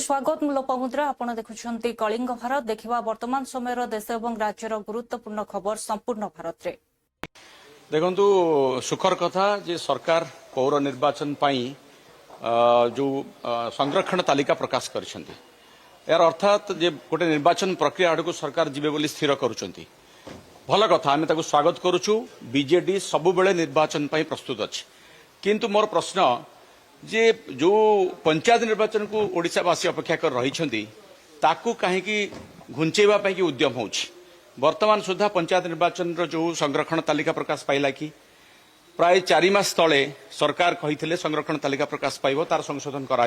स्वागत लोपामुद्रा आपण देखुछंती कलिंग भारत देखिबा वर्तमान समय देश और राज्यर गुरुत्वपूर्ण खबर संपूर्ण भारत रे देखंतु सुखर कथा जे सरकार पौर निर्वाचन पाई जो संरक्षण तालिका प्रकाश करिसेंती यार अर्थात जे गोटे निर्वाचन प्रक्रिया आड़ को सरकार जीवे बोली स्थिर करुचंती भल कथा आम ताकू स्वागत करुचु बीजेडी सबु बेले निर्वाचन पाई प्रस्तुत अछि किंतु मोर प्रश्न जे जो पंचायत निर्वाचन को ओडिशावासी अपेक्षा कर रही ताकू कहीं घुंचेवा कि उद्यम होउछि वर्तमान सुधा पंचायत निर्वाचन जो संरक्षण तालिका प्रकाश पाइला कि प्राय 4 मास तले सरकार कही संरक्षण तालिका प्रकाश पाइब तार संशोधन करा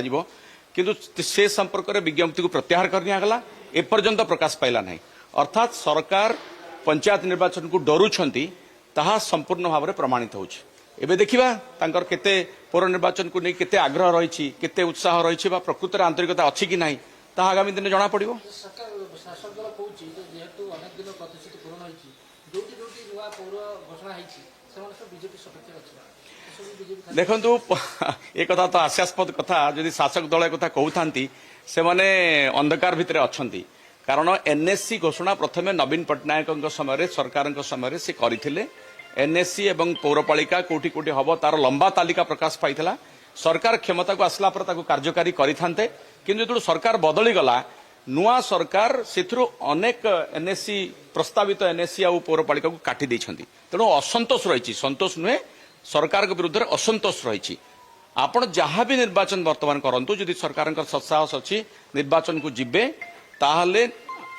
किंतु से संपर्क में विज्ञप्ति को प्रत्याहार करनियागला एपर्यंत प्रकाश पाइला नहीं अर्थात सरकार पंचायत निर्वाचन को डरुछंती ताहा संपूर्ण भाव में प्रमाणित होछि एबे देखिबा तांकर केते पौर निर्वाचन को नहीं केते आग्रह रही केते उत्साह रही प्रकृत में आंतरिकता अच्छी कि नहीं ता आगामी दिन जना पड़िबो शासक दल कहूँ जेहेतु अनेक दिन प्रतिश्रुति पूरण होती जोटी जोटी नुआ पौर घोषणा होती बीजेपी सपक्ष देखंतु ए कथा तो हास्यास्पद कथा जदि शासक दल कथा कहउथांती से माने अंधकार भितर अछंती कारण एनएससी घोषणा प्रथमे नवीन पट्टनायक समय सरकार समय से करथिले एनएससी एवं पौरपालिका कोटी कोटी हम तार लंबा तालिका प्रकाश पाइला सरकार क्षमता को आसला पर ताको कार्यकारी करिथांते किंतु जो सरकार बदली गला नुआ सरकार से अनेक एनएससी प्रस्तावित एनएससी आ पौरपालिका को काटी देछंती तेणु असंतोष रही संतोष नुहे सरकार के विरुद्ध असंतोष रही आपण जहाँ भी निर्वाचन वर्तमान करंतु जदि सरकार सत्साहस अच्छी निर्वाचन को जिबे ताहले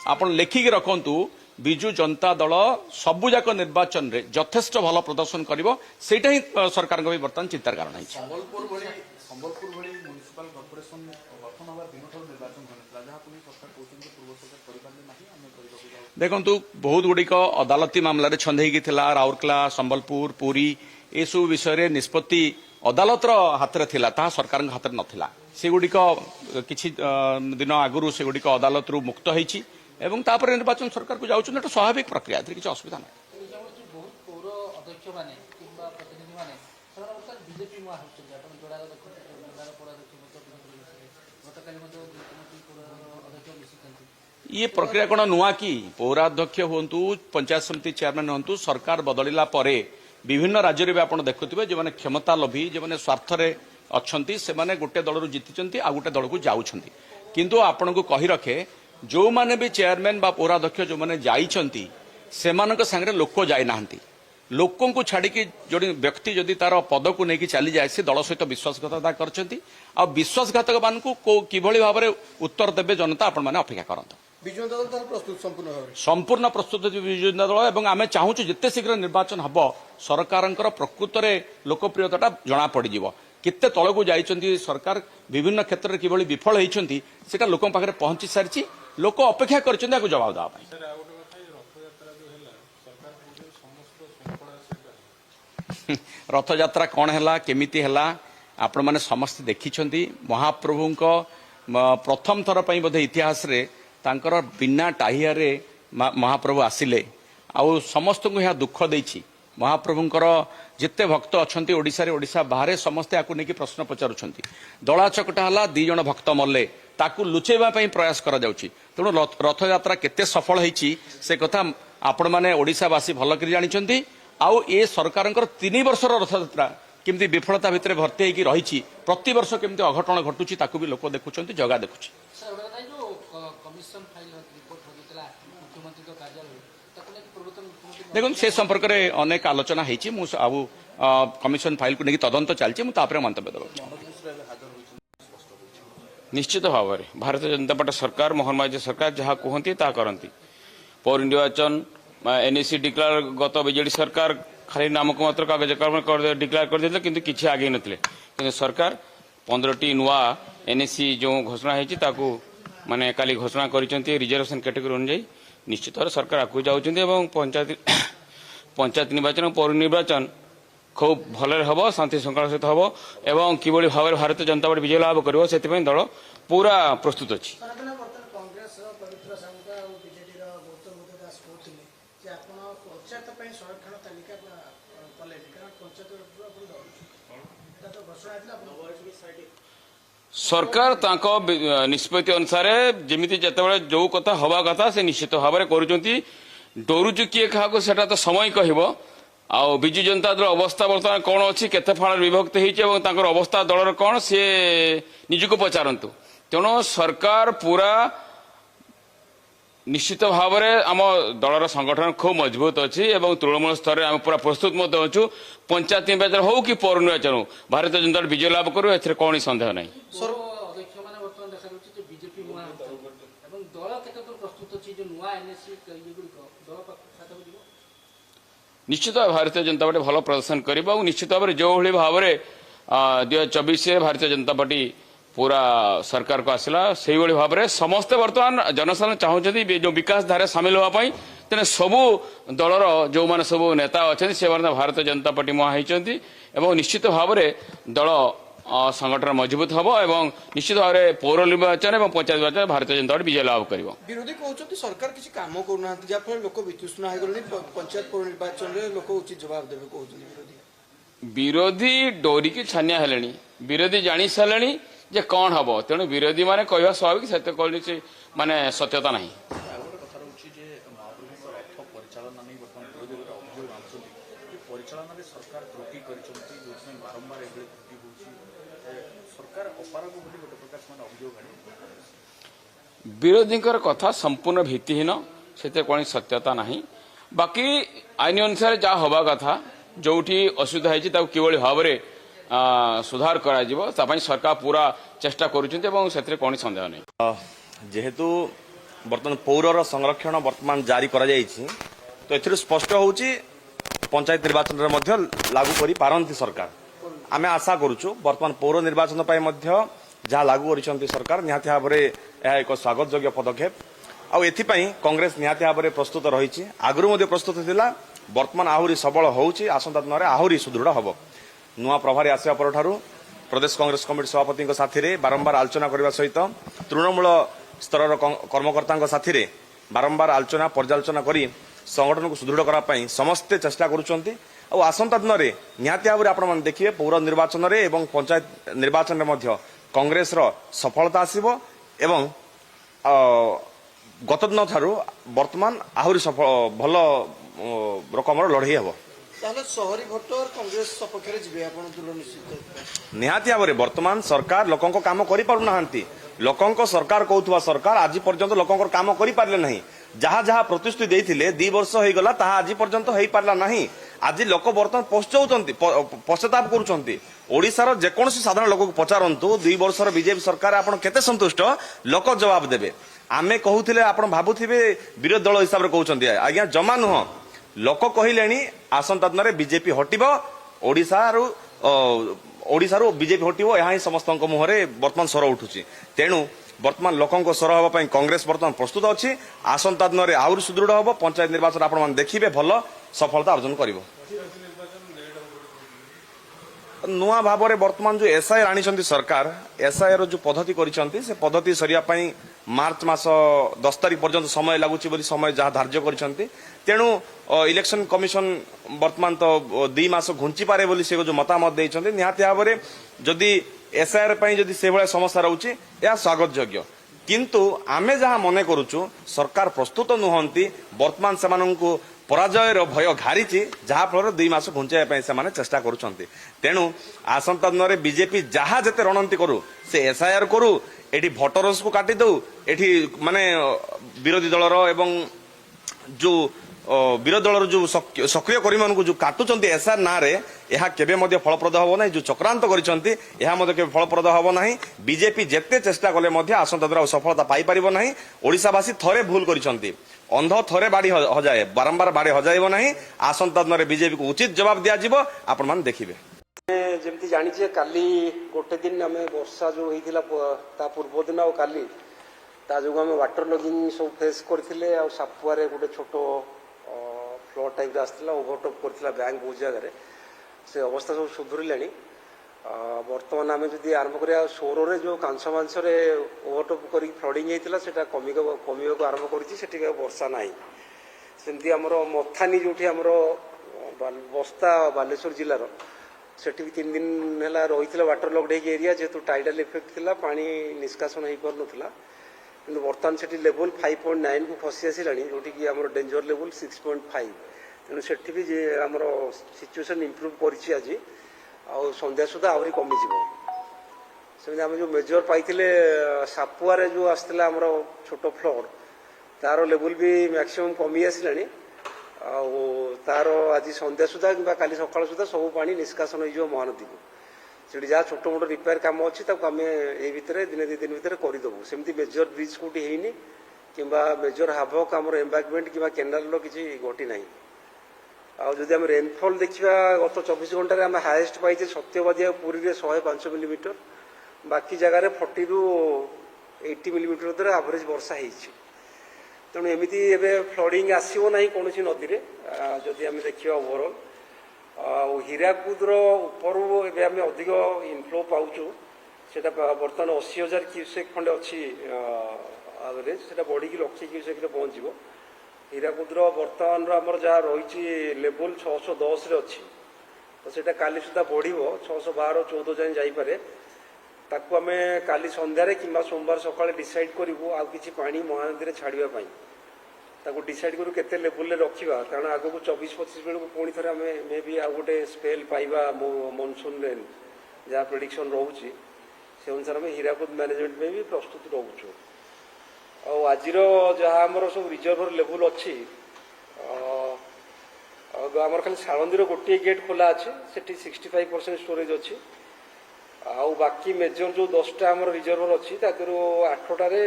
आपण लेखिकी रखंतु विजु जनता दल सबुजाक निर्वाचन रे यथेष्ट भल प्रदर्शन करिवो सेटा ही सरकार को भी वर्तमान चिंतार कारण है संबलपुर भली म्युनिसिपल कॉर्पोरेशन गठन होगा दिन ठो निर्वाचन होनतला जहा पुनी सरकार कोचिंग पूर्व सरकार परिपाले नाही हम करिबो देखंतु बहुत गुड़िक अदालती मामला छंदेकी थिला राउरकेला संबलपुर पुरी ए सब विषय निष्पत्ति अदालतर हाथ में थिला ताहा सरकार हाथ में नथिला से गुड़िक किछि दिन आगुरु से गुड़िक अदालत रु मुक्त होईछि एवं तापर निर्वाचन सरकार को जाउछन एटा स्वाभाविक प्रक्रिया किसी असुविधा ना बहुत पौर अध्यक्ष माने किंबा प्रतिनिधि माने सरकार बीजेपी नुआ होउछन आपण जोड़ा जोड़ार पौर अध्यक्ष गतकाली मुख्यमंत्री पौर अध्यक्ष मिसिथंती ये प्रक्रिया कौन नुआ कि पौराध्यक्ष हूँ पंचायत समिति चेयरमैन हूँ सरकार बदलिला परे विभिन्न राज्य में आप देखुए जो मैंने क्षमता लोभी जो मैंने स्वार्थ अच्छा से मैंने गोटे दल जीति आ गोटे दल को जाऊँच किंतु आपण को कही रखे जो माने भी चेयरमैन बा पौराध्यक्ष जो मैंने जाइछंती सेमानक संगे लोक जाई नाहंती लोकों को छाड़ी जो व्यक्ति जदि तार पद को लेकिन चली जाए से दल सहित विश्वासघातकता करछंती आ विश्वासघातक मान को किभली भाव में उत्तर देवे जनता आपण माने अपेक्षा करंत विजय दल तार प्रस्तुत संपूर्ण प्रस्तुत विजय दल एवं आम चाहूँ जिते शीघ्र निर्वाचन हम सरकार प्रकृत में लोकप्रियता जना पड़ज केते तल को जाइछंती सरकार विभिन्न क्षेत्र में किभली विफल होइछंती सेटा लोकों पाखरे पहुंची सारिछि लोक अपेक्षा करछंती आकु जवाब दवा रथ यात्रा कौन है केमिति है आपण माने समस्त देखिछंती महाप्रभुंको प्रथम थर पई बोधे इतिहास रे तांकर बिना टाहिया रे महाप्रभु आसिले आउ समस्त को यह दुख देछि महाप्रभुंकर जिते भक्त अच्छा ओडिशा रे ओडिशा बाहर समस्ते आकु नेकी प्रश्न पचारुछंती दला चकटा हला 2 जण भक्त मरले ताकू लुचेबा पई प्रयास करा जाउछि तेणु रथ यात्रा केते सफल होईछि से कथा आपण माने ओडिशावासी भल करी जानिछंती आउ ए सरकारंकर 3 वर्षर रथ यात्रा केमती विफलता भितर भर्ती होगी रही प्रति वर्ष केमती अघटन घटुची ताकू भी लोक देखुछंती जगह देखुछि देखो से संपर्क में अनेक आलोचना होती कमिशन फाइल को लेकिन तदंत चलती मुझे मंतव्य देव निश्चित भाव में भारतीय जनता पार्टी सरकार मोहन माझी सरकार जहाँ कहती ता करती पौर निर्वाचन एनएससी डिक्लेयर गत बीजेडी सरकार खाली नामक मात्र कागज डिक्लेयर कर देते किंतु किसी आगे नथिले किंतु सरकार 15टी नुआ एनएससी जो घोषणा होती माने काली घोषणा करिसेंती रिजर्वेशन कैटेगरी अनुसार निश्चित भाव सरकार आगू जाऊँ पंचायत निर्वाचन पौर निर्वाचन खूब भल हम शांति श्रृंखला सहित हम एवं किभली भाव भारतीय जनता पार्टी विजय लाभ कर दल पूरा प्रस्तुत अच्छी सरकार तांको निष्पत्ति अनुसार जमिति जेतेबेले जो कथा हवा कथा से निश्चित भाव में करुचंती डरुचु किए क्या सेटा तो समय कहब आ विजु जनता दल अवस्था बर्तमान कौन अच्छी केते फाड़ विभक्त होकर अवस्था दलर कौन सी निजको पचारतु तेणु सरकार पूरा निश्चित भाव में आम दलर संगठन खूब मजबूत अच्छी एवं तृणमूल स्तर में आम पूरा प्रस्तुत अच्छु पंचायत निर्वाचन हो कि पौर निर्वाचन हो भारतीय जनता दल विजय लाभ करू ए कौन संदेह नहीं। अध्यक्ष मैंने बर्तमान देखा जाଉଛି बीजेपी नुआ এবং দল কেতে দূর প্রস্তুত ଅଛି যে নুয়া এনএসसी এগুলিক দল সাথে দিব निश्चित भाव भारतीय जनता पार्टी भल प्रदर्शन कर निश्चित भाव जो भाव में 2024 भारतीय जनता पार्टी पूरा सरकार को आसला से भाव में समस्ते बर्तमान जनसाधारण चाहते जो विकास धारा सामिल होगापाई तेने सबू दलर जो मैंने सब नेता अच्छा से भारतीय जनता पार्टी मुहा होती निश्चित भाव में दल संगठन मजबूत हम और निश्चित भाव में पौर निर्वाचन और पंचायत निर्वाचन भारतीय जनता पार्टी विजय लाभ कर। विरोधी कहते सरकार किसी काम करना जहाँफल लोक वितृष्णा हो गले पंचायत पौर निर्वाचन में लोक उचित जवाब देवे कहते विरोधी डोरिकी छानिया हेले विरोधी जानी सारे जे कौन हम तेणु विरोधी माने कहवा स्वाभाविक से कौन माने सत्यता नहीं। କଥା ରହୁଛି ଯେ ମହାପ୍ରଭୁଙ୍କ ରଥ ପରିଚାଳନା ନେଇ ବର୍ତ୍ତମାନ ବିରୋଧୀ ଗୋଟେ ଅଭିଯୋଗ ଆଣୁଛନ୍ତି ଯେ ପରିଚାଳନାରେ ସରକାର ତ୍ରୁଟି କରିଛନ୍ତି ଯେଉଁଥିପାଇଁ ବାରମ୍ବାର ଏଭଳି ତ୍ରୁଟି ହେଉଛି ସରକାର ଅପାରଗ ବୋଲି ଗୋଟେ ପ୍ରକାର ସେମାନେ ଅଭିଯୋଗ ଆଣି विरोधी कथा संपूर्ण भित्तिहीन से कौन सत्यता नहीं बाकी आईन अनुसार जहाँ हवा कथा जो असुविधा है किभली भाव में सुधार कर सरकार पूरा चेष्टा करुँचे कौन संदेह नहीं। जेहेतु बर्तमान पौरर संरक्षण वर्तमान जारी करा जायछि तो एथिर स्पष्ट होउछि पंचायत निर्वाचन रे मध्य लागू करि पारंती सरकार आमे आशा करूछु वर्तमान पौर निर्वाचन पाई मध्य जहाँ लागू करिसंती सरकार निहाती भाव में यह एक स्वागत योग्य पदक्षेप आउ एथिपाई कांग्रेस निहाती भाव में प्रस्तुत रही आगु मध्य प्रस्तुत थिला वर्तमान आहुरी सबल होउछि आसंता दिन में आहुरी सुदृढ़ हब नुआ प्रभारी आसिया परठारु प्रदेश कांग्रेस कमिटी सभापति साथी रे बारंबार आलोचना करने सहित तृणमूल स्तर कर्मकर्ता साथी रे बारंबार आलोचना पर्यालोचना करी संगठन को सुदृढ़ कराई समस्ते चेष्टा करुँच आसंता दिन में निहाती भाव में आपण देखिए पौर निर्वाचन में एवं पंचायत निर्वाचन में मध्य कांग्रेस रो सफलता आसीबो एवं गत दिन ठारू वर्तमान आहुरी भल रकम लड़ई हे शहरी भोटर कांग्रेस सपक्ष निश्चित निहाती भाव में वर्तमान सरकार लोकों को काम करि पारु नाहंती लोकों सरकार कहउथवा सरकार आज पर्यंत लोकों काम करि पारले नहीं जहाँ जहाँ प्रतिश्रुति देइथिले 2 वर्ष हो गला ताहा आज पर्यंत हेई पारला नहीं आज लोक बर्तमान पश्चाताप करुचंती ओडिशार जेकोसी साधारण लोक पचारंतु 2 वर्षर बीजेपी सरकार आपण केते संतुष्ट लोक जवाब देबे आमे कहउथिले आपण भाबुथिबे विरोधी दल हिसाब रे कहउचंती आज्ञा जमा नुह लोक कहिलेनी आसंता दिन में बीजेपी हटिबो ओडिशारू बीजेपी हटिबो यहाँ ही समस्त मुहरे वर्तमान स्वर उठुची तेणु वर्तमान लोकों स्वर हाँपाई कांग्रेस वर्तमान प्रस्तुत अच्छी आसंता दिन में आहुरी सुदृढ़ हम पंचायत निर्वाचन आपण देखिए भल सफलता अर्जन कर नुआ भाव में वर्तमान जो एसआईआर आनी सरकार एसआईआर जो पद्धति करिसेंती से पद्धति सरिया पई मार्च मास 10 तारिख पर्यंत समय लगुची बोली समय जहाँ धार्य करिसेंती तेणु इलेक्शन कमिशन वर्तमान तो 2 मास घुंची पारे बोली से जो मतामत देइछंती निहाती भाव में जदि एसआईआर पई जदि से भले समस्या रहउची या स्वागत योग्य किंतु आमे जहाँ मने करूछु सरकार प्रस्तुत नुहंती वर्तमान सेमानंकु पराजयर भय घारी जहाँ फल 2 मास घुंचाई से चेष्टा करुँच तेणु आसंता दिन में बीजेपी जहाँ जिते रणनीति करू से एसआईआर करू एठी भोटर्स को काटी दऊ एठी माने विरोधी दलर एवं जो विरोधी दलर जो सक्रिय कर्मी मान जो काटुंट एसआर ना रे यह केबे मध्य फलप्रद हम ना जो चक्रांत करिसेंती यह मध्य केबे फलप्रद हम ना बीजेपी जेते चेष्टा कले मध्य आसंता दिन सफलता पाई परिबो नाही ओडिशावासी थरे भूल करिसेंती अंध थरे बाड़ी हजाए बारंबार बाड़ी हजाइब नहीं आसंता दिन में बीजेपी को उचित जवाब दिज्व आपण मैंने देखिए जमती जानी काली गोटे दिन आम वर्षा जो होता पूर्व दिन आ काली जो आम वाटर लगिंग सब फेस करते सापुआरे गोटे छोट फ्लड टाइप आसाला ओभरटप कर बैंक बहुत जगह से अवस्था सब सुधुरला बर्तमान आम जब आरंभ करा सौर जो कांस मांसरे ओभरटप कर फ्लडिंग होता कमिया को आरंभ कर वर्षा ना सेमती आमर मथानी जो आमर बस्ता बालेश्वर जिलार सेठी भी 3 दिन है रही वाटर लॉक्ड एरिया जेहेतु टाइडल इफेक्ट थिला पानी निष्कासन हो पार नाला कि बर्तमान से लेवल 5.9 को खसी आसला जोटि कि आम डेंजर लेवल 6.5 तेणु से भी आमर सिचुएसन इम्प्रूव कर आज आ संध्या सुधा आहरी कमिज सेमती आम जो मेजर पाई सापुआ जो आसला आमर छोट फ्लड तार लेवल भी मैक्सिमम कमी आसला तार आज संध्या सुधा कि काली सकाल सुधा सब पानी निष्कासन हो महानदी को से जहाँ छोट मोट रिपेयर कम अच्छी आम ये भितर दिन 2 दिन भितर करदेबू सेमती मेजर ब्रिज कौटी है कि मेजर हावक आम एम्बांकमेंट कि केनाल किसी घटी ना आदि आम रेनफल देखा गत 24 घंटे आम हाएस्ट पाइचे सत्यवादी पुरी में 105 मिलीमीटर बाकी जगार 40 ରୁ 80 मिलीमीटर एवरेज वर्षा होती तेणु एमती फ्लडिंग आसो ना कौन नदी में जदि आम देखा ओवरऑल हीराकुदर ऊपर एवं अधिक इनफ्लो पाचु से बर्तमान 80,000 क्यूसेक खंडे अच्छी एवरेज से बढ़ी 1,00,000 क्यूसेक पहुँचो हीराकुदर बर्तमान आमर जहाँ रही लेवल 610 अच्छी तो सीटा काली सुधा बढ़ 612 14 जाए जापे ताकू आम काली संध्यारे कि सोमवार सकाଳେ डिसाइड करूँ आ कि पानी महानदी छाड़ापी ताकू डिसाइड करूँ केते लेवल रखा कारण आग को 24-25 बेलू पुणी थे आम मे भी आ गोटे स्पेल पाइबा मनसून रेन जहाँ प्रेडिक्शन रोचे से अनुसार आम हीराकुद मैनेजमेंट में भी प्रस्तुत रोचु आज जहाँ आमर सब रिजर्वर लेवल अच्छी आमर खाली सालंदीर गोटे गेट खोला अच्छे से 65% स्टोरेज अच्छी आउ बाकी मेजर जो 10टा आमर रिजर्वर अच्छी तादर 8टारे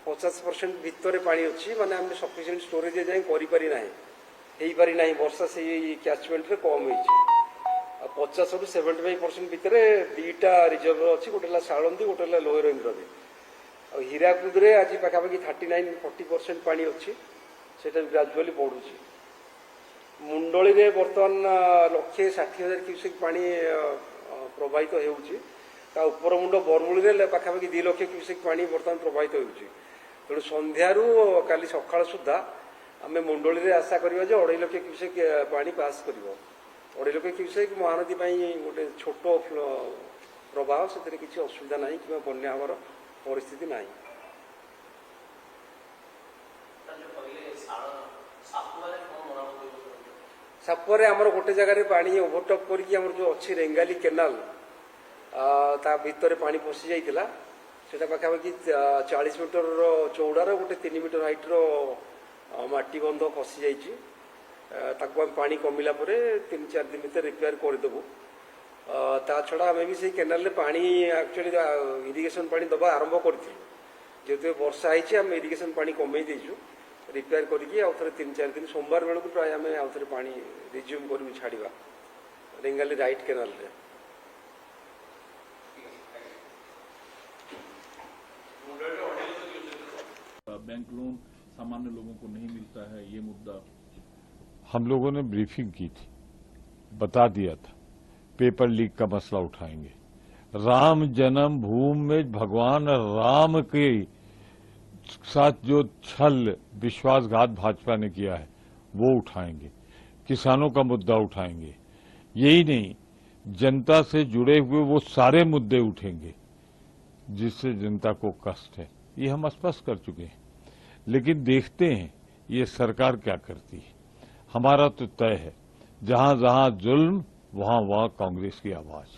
50% भितर पानी अच्छी माने आम सफिसीयंट स्टोरेज जाए करी ना वर्षा से कैचमेंट रे कम हो 50 ରୁ 75% भितर 2टा रिजर्वर अच्छी गोटे सालंदी गोटे लोअर इंद्रदेव और हीराकुद रे आज पाखापाखि 39-40% पानी अच्छी से ग्राजुअली बढ़ुची मुंडली रे बर्तमान 1,60,000 क्यूसेक पानी प्रवाहित हो उपर मुंड बरमुली पाखापाखि 2 लाख क्यूसेक पानी बर्तमान प्रवाहित हो तेणु संध्यारू काली सकाळ सुधा आम मुंडली आशा करवा 2.5 लाख क्यूसेक पानी पास कर 2.5 लाख क्यूसेक महानदी गोटे छोट प्रवाह से किसी असुविधा ना कि बन्या हमार परिस्थिति ना सापुआरे आमर गोटे जगार पानी ओभरटप करके जो अच्छी रेंगाली केनाल ता भितर पानी पशि जाइतिला सेटा पाखापाखि 40 मीटर चौड़ार गोटे 3 मीटर हाइट माटी बंध खसी जाइछि ताकू आम पानी कमिला परे 3-4 दिन भीतर रिपेयर करदेबू ता छड़ा आम भी से केनाल पानी एक्चुअली इरिगेशन पानी दबा आरंभ करथिलु जेहेतु वर्षा होती आम इरिगेशन पानी कमे देचु रिपेयर करके आउ थे 3-4 दिन सोमवार बेलू प्राय आम आउ थे पानी रिज्यूम कर छाड़ा रेंगाली राइट केनाल रे बैंक लोन सामान्य लोगों को नहीं मिलता है ये मुद्दा हम लोगों ने ब्रीफिंग की थी बता दिया था पेपर लीक का मसला उठाएंगे राम जन्म भूमि में भगवान राम के साथ जो छल विश्वासघात भाजपा ने किया है वो उठाएंगे किसानों का मुद्दा उठाएंगे यही नहीं जनता से जुड़े हुए वो सारे मुद्दे उठेंगे जिससे जनता को कष्ट है ये हम स्पष्ट कर चुके हैं लेकिन देखते हैं ये सरकार क्या करती है हमारा तो तय है जहां जहां जुल्म वहां वहां कांग्रेस की आवाज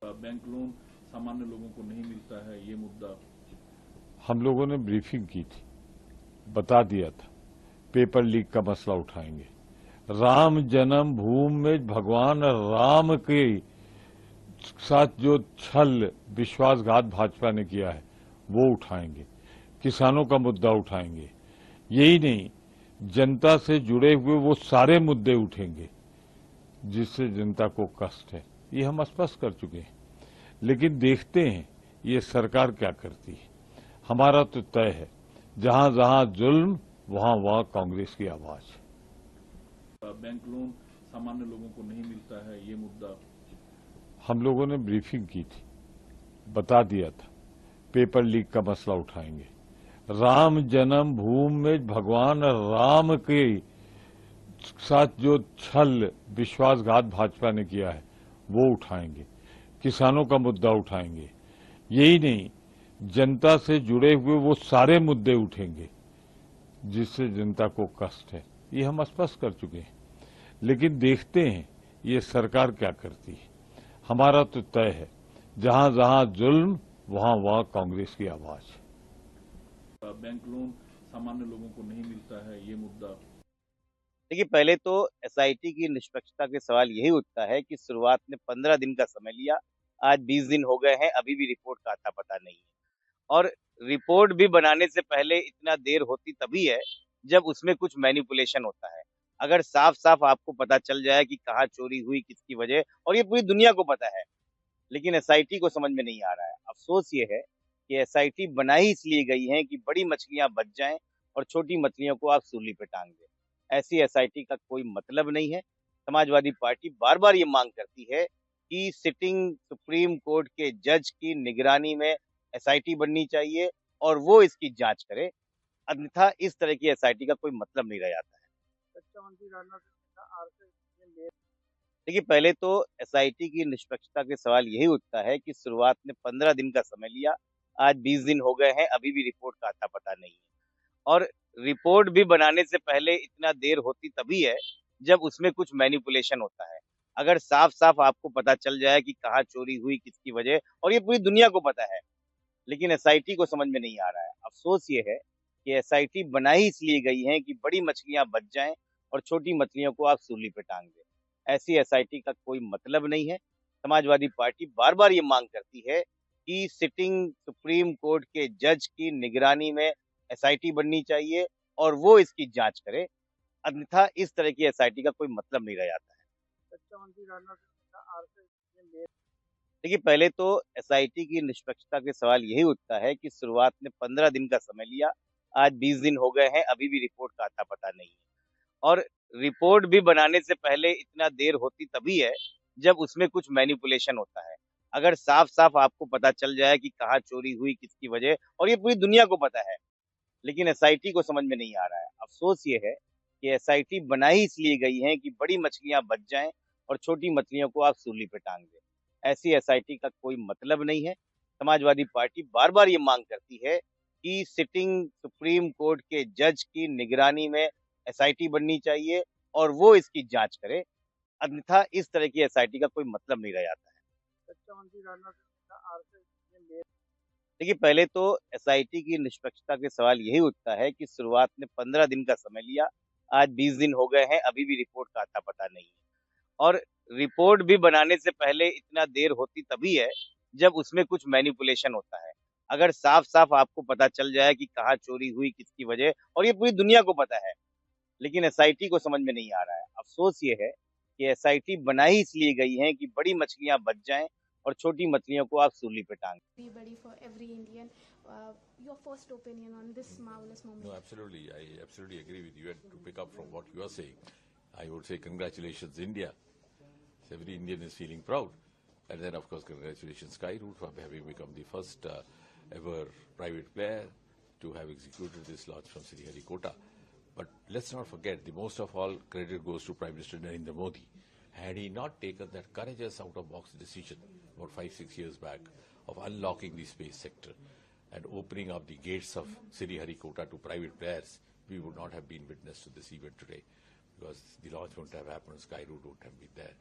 बैंक लोन सामान्य लोगों को नहीं मिलता है ये मुद्दा हम लोगों ने ब्रीफिंग की थी बता दिया था पेपर लीक का मसला उठाएंगे राम जन्म भूमि में भगवान राम के साथ जो छल विश्वासघात भाजपा ने किया है वो उठाएंगे किसानों का मुद्दा उठाएंगे यही नहीं जनता से जुड़े हुए वो सारे मुद्दे उठेंगे जिससे जनता को कष्ट है ये हम स्पष्ट कर चुके हैं लेकिन देखते हैं ये सरकार क्या करती है हमारा तो तय है जहां जहां जुल्म वहां वहां कांग्रेस की आवाज वो उठाएंगे किसानों का मुद्दा उठाएंगे यही नहीं जनता से जुड़े हुए वो सारे मुद्दे उठेंगे जिससे जनता को कष्ट है ये हम स्पष्ट कर चुके हैं लेकिन देखते हैं ये सरकार क्या करती है हमारा तो तय है जहां जहां जुल्म वहां वहां कांग्रेस की आवाज बैंक लोन सामान्य लोगों को नहीं मिलता है ये मुद्दा हम लोगों ने ब्रीफिंग की थी बता दिया था पेपर लीक का मसला उठाएंगे राम जन्म भूमि में भगवान राम के साथ जो छल विश्वासघात भाजपा ने किया है वो उठाएंगे, किसानों का मुद्दा उठाएंगे। यही नहीं, जनता से जुड़े हुए वो सारे मुद्दे उठेंगे जिससे जनता को कष्ट है। ये हम स्पष्ट कर चुके हैं, लेकिन देखते हैं ये सरकार क्या करती है। हमारा तो तय है, जहां जहां जुल्म वहां वहां कांग्रेस की आवाज। बैंक लोन सामान्य लोगों को नहीं मिलता है, ये मुद्दा। देखिए, पहले तो एसआईटी की निष्पक्षता के सवाल यही उठता है कि शुरुआत में 15 दिन का समय लिया, आज 20 दिन हो गए हैं, अभी भी रिपोर्ट का आता पता नहीं है। और रिपोर्ट भी बनाने से पहले इतना देर होती तभी है जब उसमें कुछ मैनिपुलेशन होता है। अगर साफ साफ आपको पता चल जाए कि कहाँ चोरी हुई, किसकी वजह, और ये पूरी दुनिया को पता है, लेकिन एसआईटी को समझ में नहीं आ रहा है। अफसोस ये है कि एसआईटी बनाई इसलिए गई है कि बड़ी मछलियां बच जाएं और छोटी मछलियों को आप सूली पे टांग दें। ऐसी एसआईटी का कोई मतलब नहीं है। समाजवादी पार्टी बार बार ये मांग करती है कि सिटिंग सुप्रीम कोर्ट के जज की निगरानी में एसआईटी बननी चाहिए और वो इसकी जांच करे, अन्यथा इस तरह की एसआईटी का कोई मतलब नहीं रह जाता है। देखिए, पहले तो एसआईटी की निष्पक्षता के सवाल यही उठता है कि शुरुआत में 15 दिन का समय लिया, आज 20 दिन हो गए हैं, अभी भी रिपोर्ट का आता पता नहीं है। और रिपोर्ट भी बनाने से पहले इतना देर होती तभी है जब उसमें कुछ मैनिपुलेशन होता है। अगर साफ साफ आपको पता चल जाए कि कहाँ चोरी हुई, किसकी वजह, और ये पूरी दुनिया को पता है, लेकिन एसआईटी को समझ में नहीं आ रहा है। अफसोस ये है कि एसआईटी बनाई इसलिए गई है कि बड़ी मछलियां बच जाएं और छोटी मछलियों को आप सूली पे टांग दें। ऐसी एसआईटी का कोई मतलब नहीं है। समाजवादी पार्टी बार बार ये मांग करती है कि सिटिंग सुप्रीम कोर्ट के जज की निगरानी में एसआईटी बननी चाहिए और वो इसकी जांच करे, अन्यथा इस तरह की एसआईटी का कोई मतलब नहीं रह जाता है। देखिए, पहले तो एसआईटी की निष्पक्षता के सवाल यही उठता है कि शुरुआत में 15 दिन का समय लिया, आज 20 दिन हो गए हैं, अभी भी रिपोर्ट का आता पता नहीं है। और रिपोर्ट भी बनाने से पहले इतना देर होती तभी है जब उसमें कुछ मैनिपुलेशन होता है। अगर साफ साफ आपको पता चल जाए कि कहाँ चोरी हुई, किसकी वजह, और ये पूरी दुनिया को पता है, लेकिन एसआईटी को समझ में नहीं आ रहा है। अफसोस ये है कि एसआईटी बनाई इसलिए गई है कि बड़ी मछलियां बच जाएं और छोटी मछलियों को आप सूली पे टांग दें। ऐसी एसआईटी का कोई मतलब नहीं है। समाजवादी पार्टी बार बार ये मांग करती है कि सिटिंग सुप्रीम कोर्ट के जज की निगरानी में एसआईटी बननी चाहिए और वो इसकी जांच करे, अन्यथा इस तरह की एसआईटी का कोई मतलब नहीं रह जाता है। देखिए, पहले तो एसआईटी की निष्पक्षता के सवाल यही उठता है कि शुरुआत में 15 दिन का समय लिया, आज 20 दिन हो गए हैं, अभी भी रिपोर्ट का आता पता नहीं है। और रिपोर्ट भी बनाने से पहले इतना देर होती तभी है जब उसमें कुछ मैनिपुलेशन होता है। अगर साफ साफ आपको पता चल जाए कि कहाँ चोरी हुई, किसकी वजह, और ये पूरी दुनिया को पता है, लेकिन एसआईटी को समझ में नहीं आ रहा है। अफसोस ये है कि एसआईटी बनाई इसलिए गई है कि बड़ी मछलियां बच जाएं और छोटी मछलियों को आप सूली पे टांग दें। Everybody, for every Indian, your first opinion on this marvelous moment. No, absolutely. I absolutely agree with you. And to pick up from what you are saying, I would say congratulations, India. Every Indian is feeling proud. And then, of course, congratulations, Skyroot, for having become the first ever private player to have executed this launch from Sriharikota. But let's not forget, the most of all credit goes to Prime Minister Narendra Modi. Had he not taken that courageous out-of-box decision about 5-6 years back of unlocking the space sector and opening up the gates of Sriharikota to private players, we would not have been witness to this event today, because the launch wouldn't have happened, Skyroot wouldn't have been there.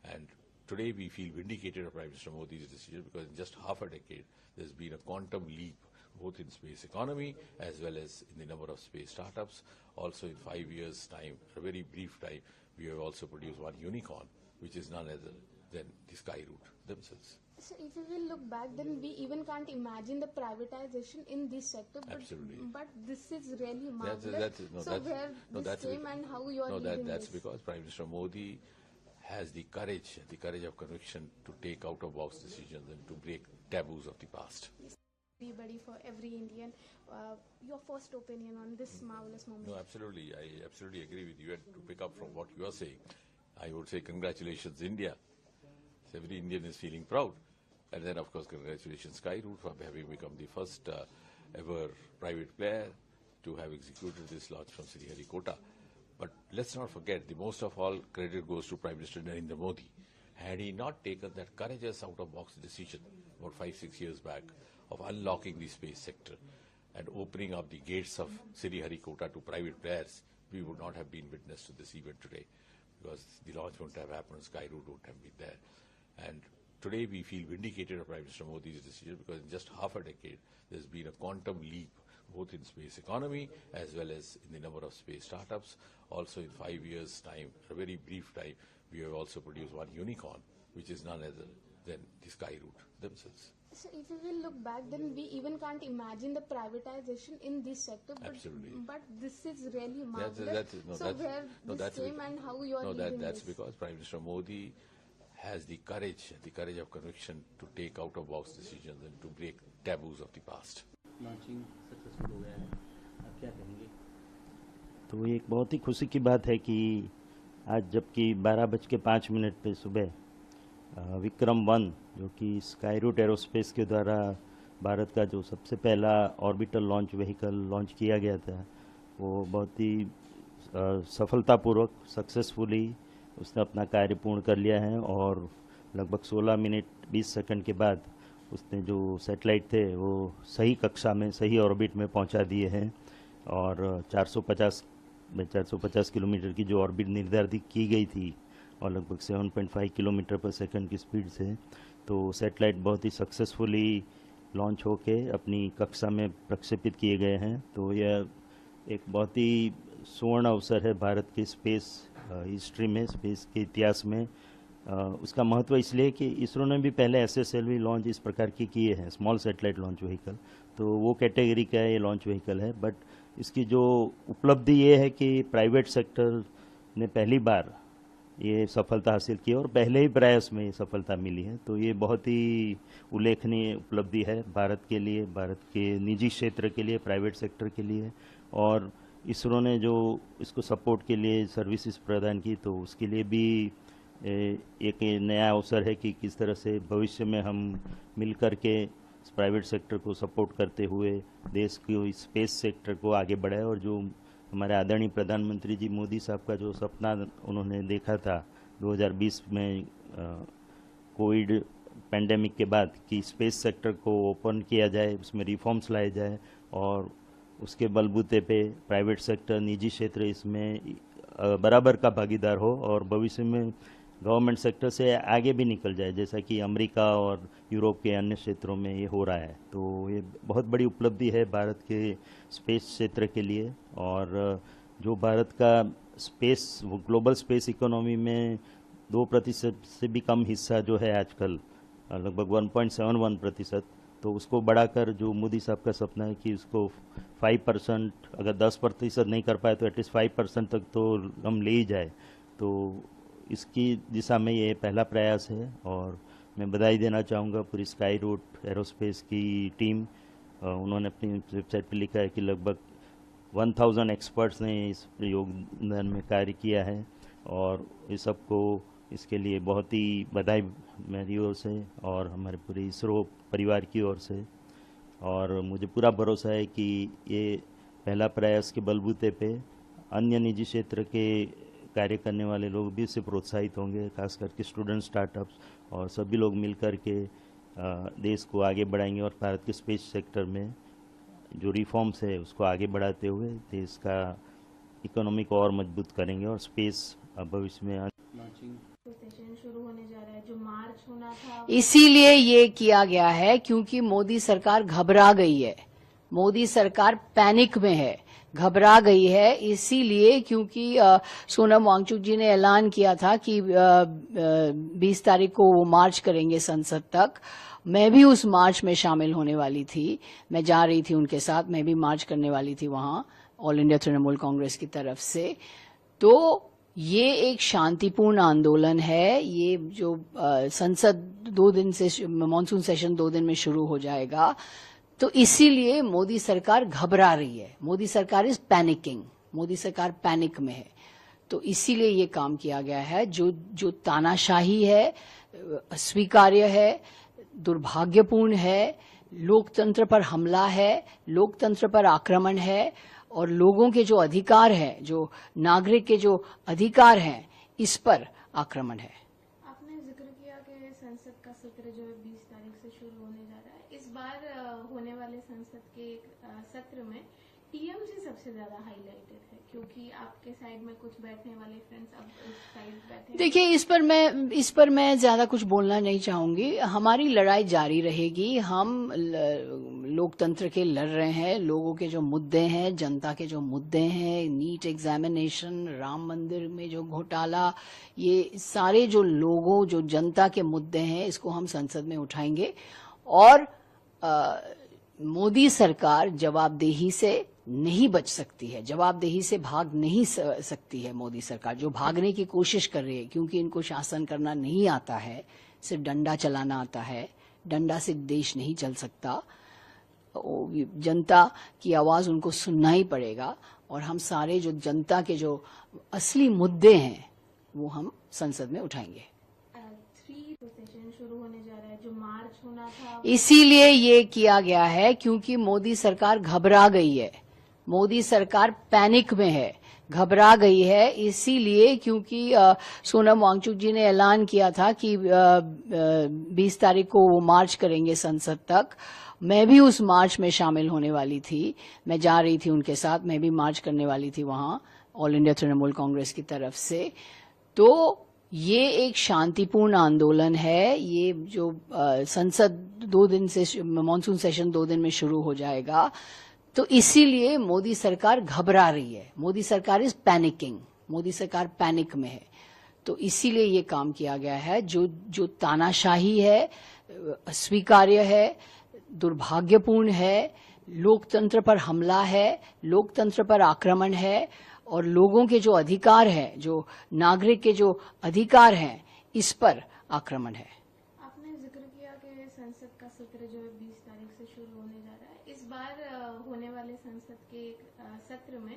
And today we feel vindicated of Prime Minister Modi's decision, because in just half a decade there's been a quantum leap both in space economy as well as in the number of space startups. Also in 5 years' time, a very brief time, we have also produced one unicorn, which is none other than the Skyroot themselves. So if we will look back, then we even can't imagine the privatization in this sector. But, Absolutely. But this is really marvelous. This came and how you are leading that's this. because Prime Minister Modi has the courage of conviction to take out-of-box decisions and to break taboos of the past. Everybody, for every Indian, your first opinion on this marvelous moment. No, absolutely. I absolutely agree with you. And to pick up from what you are saying, I would say congratulations, India. Every Indian is feeling proud. And then, of course, congratulations, Skyroot, for having become the first ever private player to have executed this launch from Sriharikota. But let's not forget, the most of all credit goes to Prime Minister Narendra Modi. had he not taken that courageous out-of-box decision about 5-6 years back of unlocking the space sector and opening up the gates of Sriharikota to private players, we would not have been witness to this event today, because the launch wouldn't have happened, Skyroot wouldn't have been there. And today we feel vindicated of Prime Minister Modi's decision, because in just half a decade there's been a quantum leap both in space economy as well as in the number of space startups. Also in 5 years' time, a very brief time, we have also produced one unicorn, which is none other than the Skyroot themselves. So if we will look back, then we even can't imagine the privatization in this sector. But, Absolutely. But this is really marvelous. And how you are leading that's this? because Prime Minister Modi has the courage of conviction to take out-of-box decisions and to break taboos of the past. Launching successful हो गया है, आप क्या कहेंगे? तो एक बहुत ही खुशी की बात है कि आज जबकि 12:05 पे सुबह विक्रम-1 जो कि स्काईरूट एरोस्पेस के द्वारा भारत का जो सबसे पहला ऑर्बिटल लॉन्च व्हीकल लॉन्च किया गया था, वो बहुत ही सफलतापूर्वक सक्सेसफुली उसने अपना कार्य पूर्ण कर लिया है और लगभग 16 मिनट 20 सेकंड के बाद उसने जो सैटेलाइट थे वो सही कक्षा में सही ऑर्बिट में पहुंचा दिए हैं और 450 किलोमीटर की जो ऑर्बिट निर्धारित की गई थी और लगभग 7.5 किलोमीटर पर सेकंड की स्पीड से, तो सैटेलाइट बहुत ही सक्सेसफुली लॉन्च होके अपनी कक्षा में प्रक्षेपित किए गए हैं। तो यह एक बहुत ही सुवर्ण अवसर है भारत के स्पेस हिस्ट्री में, स्पेस के इतिहास में। उसका महत्व इसलिए कि इसरो ने भी पहले SSLV लॉन्च इस प्रकार की किए हैं, स्मॉल सैटेलाइट लॉन्च व्हीकल, तो वो कैटेगरी का ये लॉन्च व्हीकल है। बट इसकी जो उपलब्धि ये है कि प्राइवेट सेक्टर ने पहली बार ये सफलता हासिल की और पहले ही प्रयास में ये सफलता मिली है। तो ये बहुत ही उल्लेखनीय उपलब्धि है भारत के लिए, भारत के निजी क्षेत्र के लिए, प्राइवेट सेक्टर के लिए। और इसरो ने जो इसको सपोर्ट के लिए सर्विसेज प्रदान की, तो उसके लिए भी एक नया अवसर है कि किस तरह से भविष्य में हम मिल कर के प्राइवेट सेक्टर को सपोर्ट करते हुए देश के स्पेस सेक्टर को आगे बढ़ाए। और जो हमारे आदरणीय प्रधानमंत्री जी मोदी साहब का जो सपना उन्होंने देखा था 2020 में कोविड पैंडेमिक के बाद कि स्पेस सेक्टर को ओपन किया जाए, उसमें रिफॉर्म्स लाए जाए और उसके बलबूते पे प्राइवेट सेक्टर, निजी क्षेत्र इसमें बराबर का भागीदार हो और भविष्य में गवर्नमेंट सेक्टर से आगे भी निकल जाए, जैसा कि अमेरिका और यूरोप के अन्य क्षेत्रों में ये हो रहा है। तो ये बहुत बड़ी उपलब्धि है भारत के स्पेस क्षेत्र के लिए। और जो भारत का स्पेस, वो ग्लोबल स्पेस इकोनॉमी में 2% से भी कम हिस्सा जो है आजकल, लगभग 1.71%, तो उसको बढ़ाकर जो मोदी साहब का सपना है कि उसको 5%, अगर 10% नहीं कर पाए तो एटलीस्ट 5% तक तो हम ले ही जाए, तो इसकी दिशा में ये पहला प्रयास है। और मैं बधाई देना चाहूँगा पूरी स्काईरूट एरोस्पेस की टीम। उन्होंने अपनी वेबसाइट पर लिखा है कि लगभग 1000 एक्सपर्ट्स ने इस योगदान में कार्य किया है और इस सबको इसके लिए बहुत ही बधाई मेरी ओर से और हमारे पूरे इसरो परिवार की ओर से। और मुझे पूरा भरोसा है कि ये पहला प्रयास के बलबूते पे अन्य निजी क्षेत्र के कार्य करने वाले लोग भी इससे प्रोत्साहित होंगे, खास करके स्टूडेंट स्टार्टअप्स, और सभी लोग मिलकर के देश को आगे बढ़ाएंगे और भारत के स्पेस सेक्टर में जो रिफॉर्म्स है उसको आगे बढ़ाते हुए देश का इकोनॉमी को और मजबूत करेंगे और स्पेस भविष्य में सेशन शुरू होने जा रहा है, जो मार्च होना था। इसीलिए ये किया गया है क्योंकि मोदी सरकार घबरा गई है, मोदी सरकार पैनिक में है, घबरा गई है। इसीलिए क्योंकि सोनम वांगचुक जी ने ऐलान किया था कि 20 तारीख को वो मार्च करेंगे संसद तक। मैं भी उस मार्च में शामिल होने वाली थी, मैं जा रही थी उनके साथ, मैं भी मार्च करने वाली थी वहां ऑल इंडिया तृणमूल कांग्रेस की तरफ से। तो ये एक शांतिपूर्ण आंदोलन है। ये जो संसद 2 दिन से, मॉनसून सेशन 2 दिन में शुरू हो जाएगा, तो इसीलिए मोदी सरकार घबरा रही है। मोदी सरकार इज पैनिकिंग, मोदी सरकार पैनिक में है। तो इसीलिए ये काम किया गया है। जो तानाशाही है, स्वीकार्य है, दुर्भाग्यपूर्ण है, लोकतंत्र पर हमला है, लोकतंत्र पर आक्रमण है और लोगों के जो अधिकार हैं, जो नागरिक के जो अधिकार हैं, इस पर आक्रमण है। आपने जिक्र का सत्र जो है 20 तारीख से शुरू होने जा रहा है। इस बार होने वाले संसद के सत्र में टीएमसी सबसे ज्यादा हाईलाइटेड है, क्योंकि आपके साइड में कुछ बैठने वाले फ्रेंड्स अब उस साइड बैठे। देखिए, इस पर मैं ज्यादा कुछ बोलना नहीं चाहूंगी। हमारी लड़ाई जारी रहेगी। हम लोकतंत्र के लड़ रहे हैं। लोगों के जो मुद्दे हैं, जनता के जो मुद्दे हैं, नीट एग्जामिनेशन, राम मंदिर में जो घोटाला, ये सारे जो लोगों, जो जनता के मुद्दे हैं, इसको हम संसद में उठाएंगे। और मोदी सरकार जवाबदेही से नहीं बच सकती है, जवाबदेही से भाग नहीं सकती है। मोदी सरकार जो भागने की कोशिश कर रही है, क्योंकि इनको शासन करना नहीं आता है, सिर्फ डंडा चलाना आता है। डंडा से देश नहीं चल सकता। जनता की आवाज उनको सुनना ही पड़ेगा। और हम सारे जो जनता के जो असली मुद्दे हैं, वो हम संसद में उठाएंगे। सेशन शुरू होने जा रहा है, जो मार्च होना था, इसीलिए ये किया गया है क्योंकि मोदी सरकार घबरा गई है। मोदी सरकार पैनिक में है, घबरा गई है। इसीलिए क्योंकि सोनम वांगचुक जी ने ऐलान किया था कि 20 तारीख को वो मार्च करेंगे संसद तक। मैं भी उस मार्च में शामिल होने वाली थी। मैं जा रही थी उनके साथ। मैं भी मार्च करने वाली थी वहां, ऑल इंडिया तृणमूल कांग्रेस की तरफ से। तो ये एक शांतिपूर्ण आंदोलन है। ये जो संसद 2 दिन से, मॉनसून सेशन 2 दिन में शुरू हो जाएगा, तो इसीलिए मोदी सरकार घबरा रही है। मोदी सरकार इज पैनिकिंग। मोदी सरकार पैनिक में है। तो इसीलिए ये काम किया गया है। जो तानाशाही है, अस्वीकार्य है, दुर्भाग्यपूर्ण है, लोकतंत्र पर हमला है, लोकतंत्र पर आक्रमण है, और लोगों के जो अधिकार है, जो नागरिक के जो अधिकार हैं, इस पर आक्रमण है। आपने जिक्र किया कि संसद का सत्र जो है 20 तारीख से शुरू होने जा रहा है। इस बार होने वाले संसद के सत्र में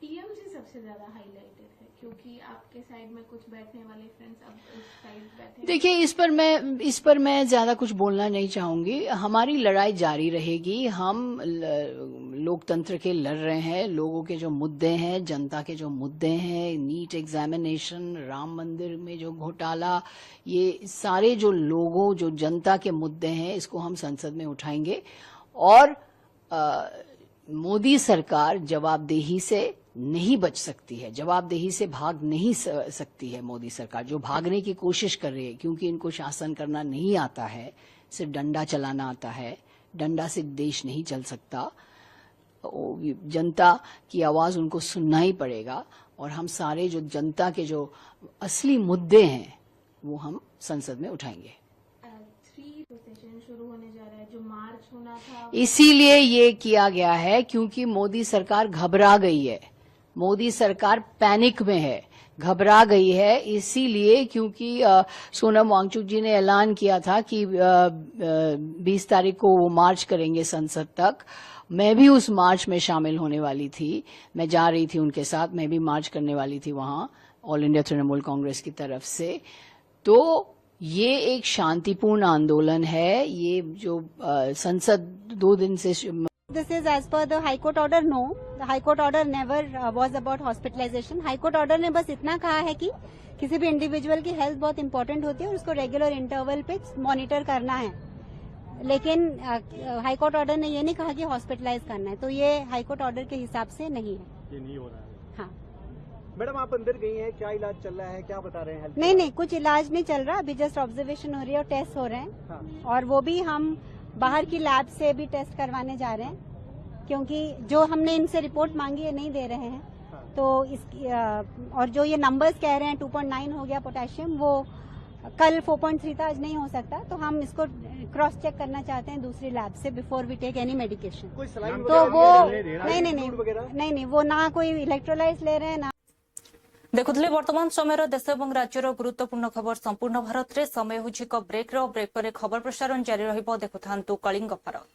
टीएमसी सबसे ज्यादा हाईलाइटेड है, क्योंकि आपके साइड में कुछ बैठने वाले फ्रेंड्स अब उस साइड बैठे। देखिए, इस पर मैं ज्यादा कुछ बोलना नहीं चाहूंगी। हमारी लड़ाई जारी रहेगी। हम लोकतंत्र के लड़ रहे हैं। लोगों के जो मुद्दे हैं, जनता के जो मुद्दे हैं, नीट एग्जामिनेशन, राम मंदिर में जो घोटाला, ये सारे जो लोगों, जो जनता के मुद्दे हैं, इसको हम संसद में उठाएंगे। और मोदी सरकार जवाबदेही से नहीं बच सकती है, जवाबदेही से भाग नहीं सकती है। मोदी सरकार जो भागने की कोशिश कर रही है, क्योंकि इनको शासन करना नहीं आता है, सिर्फ डंडा चलाना आता है। डंडा से देश नहीं चल सकता। जनता की आवाज उनको सुनना ही पड़ेगा। और हम सारे जो जनता के जो असली मुद्दे हैं, वो हम संसद में उठाएंगे। सेशन शुरू होने जा रहा है, जो मार्च होना था, इसीलिए ये किया गया है क्योंकि मोदी सरकार घबरा गई है। मोदी सरकार पैनिक में है, घबरा गई है। इसीलिए क्योंकि सोनम वांगचुक जी ने ऐलान किया था कि 20 तारीख को वो मार्च करेंगे संसद तक। मैं भी उस मार्च में शामिल होने वाली थी। मैं जा रही थी उनके साथ। मैं भी मार्च करने वाली थी वहां, ऑल इंडिया तृणमूल कांग्रेस की तरफ से। तो ये एक शांतिपूर्ण आंदोलन है। ये जो संसद 2 दिन से, This is as per the High Court order. No, the High Court order never was about hospitalization. High Court order ने बस इतना कहा है कि किसी भी इंडिविजुअल की हेल्थ बहुत इंपॉर्टेंट होती है और उसको रेगुलर इंटरवल पे मॉनिटर करना है। लेकिन हाई कोर्ट ऑर्डर ने ये नहीं कहा कि हॉस्पिटलाइज करना है। तो ये हाई कोर्ट ऑर्डर के हिसाब से नहीं है। ये नहीं हो रहा है। हाँ मैडम, आप अंदर गई हैं, क्या इलाज चल रहा है, क्या बता रहे हैं? नहीं, कुछ इलाज नहीं चल रहा। अभी जस्ट ऑब्जर्वेशन हो रही है और टेस्ट हो रहे हैं। हाँ। और वो भी हम बाहर की लैब से भी टेस्ट करवाने जा रहे हैं, क्योंकि जो हमने इनसे रिपोर्ट मांगी है नहीं दे रहे हैं। हाँ। तो इसकी और जो ये नंबर्स कह रहे हैं 2.9 हो गया पोटेशियम, वो कल 4.3 था, आज नहीं हो सकता। तो हम इसको क्रॉस चेक करना चाहते हैं दूसरी लैब से before we take any medication. तो वो नहीं, वो ना कोई इलेक्ट्रोलाइट्स ले रहे हैं ना। देखुले वर्तमान समय देश और राज्यर गुरुत्वपूर्ण खबर संपूर्ण भारत में। समय होछि ब्रेक पर खबर प्रसारण जारी रहिबो। देखुथांतु कलिंग भारत।